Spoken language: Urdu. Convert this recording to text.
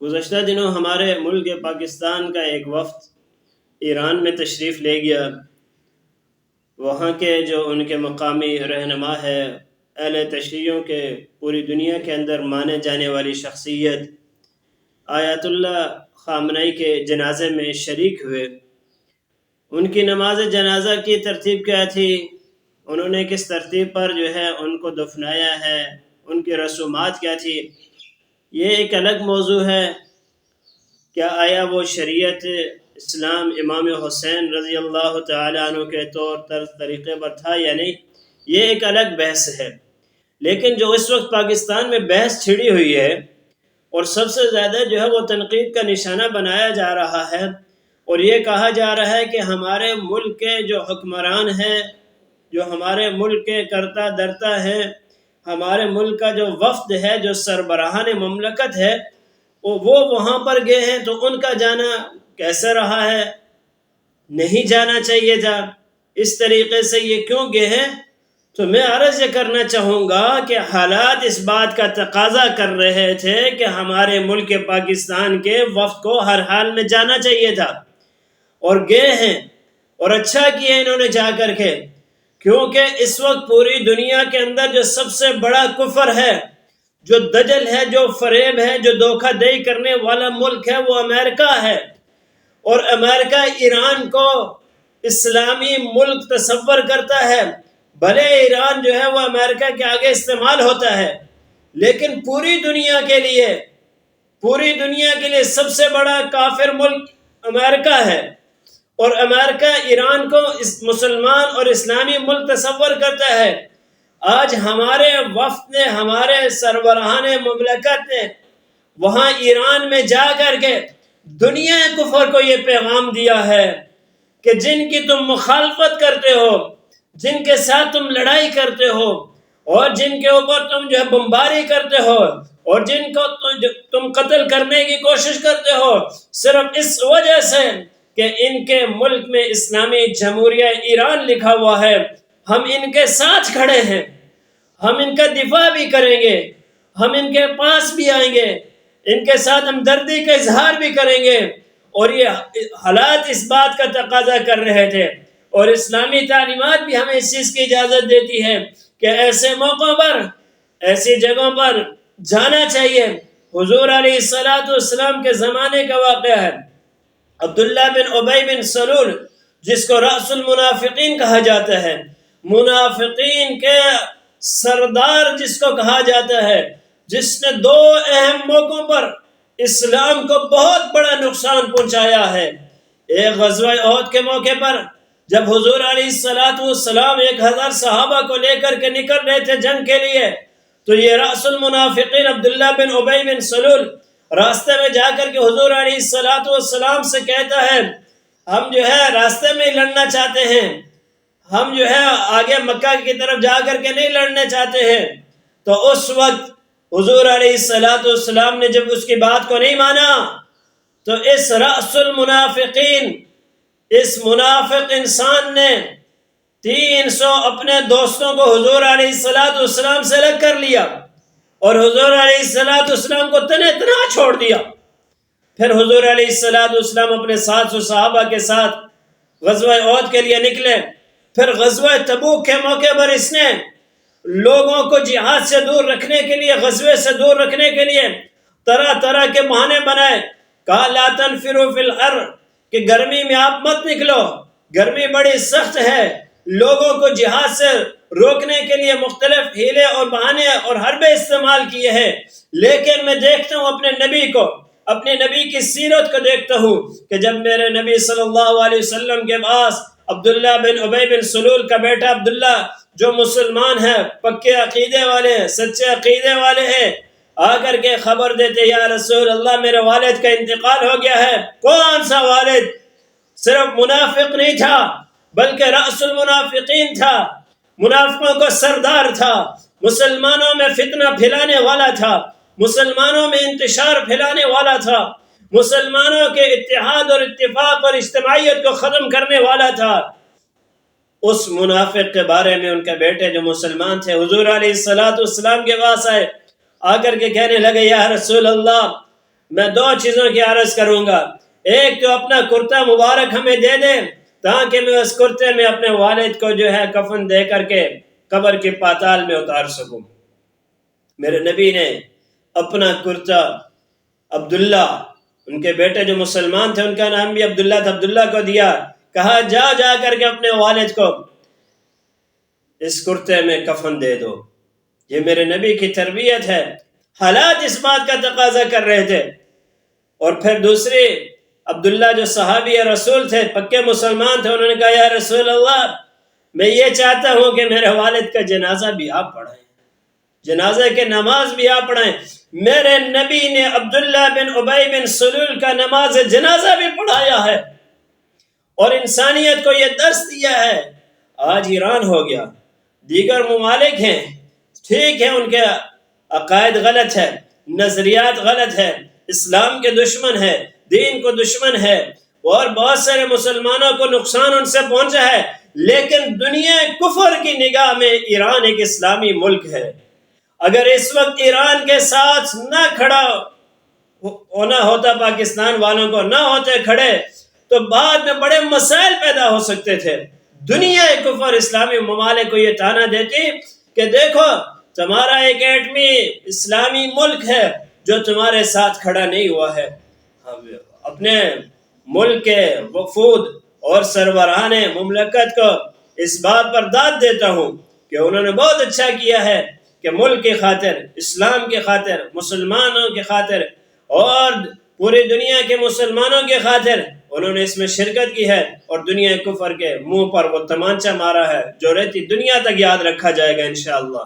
گزشتہ دنوں ہمارے ملک پاکستان کا ایک وفد ایران میں تشریف لے گیا۔ وہاں کے جو ان کے مقامی رہنما ہے، اہل تشیعوں کے پوری دنیا کے اندر مانے جانے والی شخصیت آیت اللہ خامنئی کے جنازے میں شریک ہوئے۔ ان کی نماز جنازہ کی ترتیب کیا تھی، انہوں نے کس ترتیب پر ان کو دفنایا ہے، ان کی رسومات کیا تھی، یہ ایک الگ موضوع ہے۔ کیا آیا وہ شریعت اسلام امام حسین رضی اللہ تعالیٰ عنہ کے طور طریقے پر تھا یا نہیں، یہ ایک الگ بحث ہے۔ لیکن جو اس وقت پاکستان میں بحث چھڑی ہوئی ہے اور سب سے زیادہ وہ تنقید کا نشانہ بنایا جا رہا ہے، اور یہ کہا جا رہا ہے کہ ہمارے ملک کے جو حکمران ہیں، جو ہمارے ملک کے کرتا درتا ہے، ہمارے ملک کا جو وفد ہے، جو سربراہان مملکت ہے، وہ وہاں پر گئے ہیں تو ان کا جانا کیسے رہا ہے، نہیں جانا چاہیے تھا، اس طریقے سے یہ کیوں گئے ہیں۔ تو میں عرض یہ کرنا چاہوں گا کہ حالات اس بات کا تقاضا کر رہے تھے کہ ہمارے ملک پاکستان کے وفد کو ہر حال میں جانا چاہیے تھا، اور گئے ہیں، اور اچھا کیا انہوں نے جا کر کے، کیونکہ اس وقت پوری دنیا کے اندر جو سب سے بڑا کفر ہے، جو دجل ہے، جو فریب ہے، جو دھوکہ دہی کرنے والا ملک ہے، وہ امریکہ ہے۔ اور امریکہ ایران کو اسلامی ملک تصور کرتا ہے، بھلے ایران وہ امریکہ کے آگے استعمال ہوتا ہے، لیکن پوری دنیا کے لیے سب سے بڑا کافر ملک امریکہ ہے، اور امریکہ ایران کو مسلمان اور اسلامی ملک تصور کرتا ہے۔ آج ہمارے وفد نے، ہمارے سربراہان مملکت نے وہاں ایران میں جا کر کے دنیا کفر کو یہ پیغام دیا ہے کہ جن کی تم مخالفت کرتے ہو، جن کے ساتھ تم لڑائی کرتے ہو، اور جن کے اوپر تم بمباری کرتے ہو، اور جن کو تم قتل کرنے کی کوشش کرتے ہو، صرف اس وجہ سے کہ ان کے ملک میں اسلامی جمہوریہ ایران لکھا ہوا ہے، ہم ان کے ساتھ کھڑے ہیں، ہم ان کا دفاع بھی کریں گے، ہم ان کے پاس بھی آئیں گے، ان کے ساتھ ہمدردی کا اظہار بھی کریں گے۔ اور یہ حالات اس بات کا تقاضا کر رہے تھے، اور اسلامی تعلیمات بھی ہمیں اس چیز کی اجازت دیتی ہے کہ ایسے موقعوں پر، ایسی جگہوں پر جانا چاہیے۔ حضور علیہ السلام کے زمانے کا واقعہ ہے، عبداللہ بن ابی بن سلول، جس کو رأس المنافقین کہا جاتا ہے، منافقین کے سردار جس کو کہا جاتا ہے، جس نے دو اہم موقعوں پر اسلام کو بہت بڑا نقصان پہنچایا ہے۔ ایک غزوہ احد کے موقع پر جب حضور علیہ السلام 1000 صحابہ کو لے کر کے نکل رہے تھے جنگ کے لیے، تو یہ رأس المنافقین عبداللہ بن ابی بن سلول راستے میں جا کر کے حضور علیہ السلام سے کہتا ہے، ہم راستے میں لڑنا چاہتے ہیں، ہم آگے مکہ کی طرف جا کر کے نہیں لڑنے چاہتے ہیں۔ تو اس وقت حضور علیہ السلام نے جب اس کی بات کو نہیں مانا، تو اس رأس المنافقین، اس منافق انسان نے 300 اپنے دوستوں کو حضور علیہ السلام سے الگ کر لیا، اور حضور علیہ السلام کو تنہ تنہا چھوڑ دیا۔ پھر حضور علیہ السلام اپنے 700 صحابہ کے ساتھ غزوہ احد کے لیے نکلے۔ پھر غزوہ تبوک کے موقع پر اس نے لوگوں کو جہاد سے دور رکھنے کے لیے، غزوے سے دور رکھنے کے لیے طرح طرح کے بہانے بنائے۔ کہا لا تنفروا فی الحر، کہ گرمی میں آپ مت نکلو، گرمی بڑی سخت ہے۔ لوگوں کو جہاد سے روکنے کے لیے مختلف ہیلے اور بہانے اور حربے استعمال کیے ہیں۔ لیکن میں دیکھتا ہوں اپنے نبی کو، اپنے نبی کی سیرت کو دیکھتا ہوں کہ جب میرے نبی صلی اللہ علیہ وسلم کے پاس عبداللہ بن ابی بن سلول کا بیٹا عبداللہ، جو مسلمان ہے، پکے عقیدے والے ہیں، سچے عقیدے والے ہیں، آ کر کے خبر دیتے، یا رسول اللہ میرے والد کا انتقال ہو گیا ہے۔ کون سا والد؟ صرف منافق نہیں تھا بلکہ رأس المنافقین تھا، منافقوں کا سردار تھا، مسلمانوں میں فتنہ پھیلانے والا تھا، مسلمانوں میں انتشار پھیلانے والا تھا، مسلمانوں کے اتحاد اور اتفاق اور اجتماعیت کو ختم کرنے والا تھا۔ اس منافق کے بارے میں ان کے بیٹے جو مسلمان تھے حضور علیہ السلام کے پاس آئے، آ کر کے کہنے لگے، یا رسول اللہ میں دو چیزوں کی عرض کروں گا. ایک تو اپنا کرتا مبارک ہمیں دے دیں تاکہ میں اس کرتے میں اپنے والد کو جو ہے کفن دے کر کے قبر کے پاتال میں اتار سکوں. میرے نبی نے اپنا کرتا عبداللہ، ان کے بیٹے جو مسلمان تھے ان کا نام بھی عبداللہ تھا، عبداللہ کو دیا. کہا جا کر کے اپنے والد کو اس کرتے میں کفن دے دو. یہ میرے نبی کی تربیت ہے. حالات اس بات کا تقاضا کر رہے تھے. اور پھر دوسری، عبداللہ جو صحابی رسول تھے، پکے مسلمان تھے، انہوں نے کہا یا رسول اللہ میں یہ چاہتا ہوں کہ میرے والد کا جنازہ بھی آپ پڑھائیں، جنازہ کے نماز بھی آپ پڑھائیں. میرے نبی نے عبداللہ بن ابی بن سلول کا نماز جنازہ بھی پڑھایا ہے اور انسانیت کو یہ درس دیا ہے. آج ایران ہو گیا، دیگر ممالک ہیں، ٹھیک ہے ان کے عقائد غلط ہے، نظریات غلط ہے، اسلام کے دشمن ہے، دین کو دشمن ہے اور بہت سارے مسلمانوں کو نقصان ان سے پہنچا ہے، لیکن دنیا کفر کی نگاہ میں ایران ایک اسلامی ملک ہے. اگر اس وقت ایران کے ساتھ نہ کھڑا ہونا ہوتا، پاکستان والوں کو نہ ہوتے کھڑے، تو بعد میں بڑے مسائل پیدا ہو سکتے تھے. دنیا کفر اسلامی ممالک کو یہ تانا دیتی کہ دیکھو تمہارا ایک ایٹمی اسلامی ملک ہے جو تمہارے ساتھ کھڑا نہیں ہوا ہے. اپنے ملک کے وفود اور سربراہان مملکت کو اس بات پر داد دیتا ہوں کہ انہوں نے بہت اچھا کیا ہے کہ ملک کی خاطر، اسلام کی خاطر، مسلمانوں کی خاطر اور پوری دنیا کے مسلمانوں کی خاطر انہوں نے اس میں شرکت کی ہے اور دنیا کفر کے منہ پر وہ تمانچہ مارا ہے جو رہتی دنیا تک یاد رکھا جائے گا انشاءاللہ.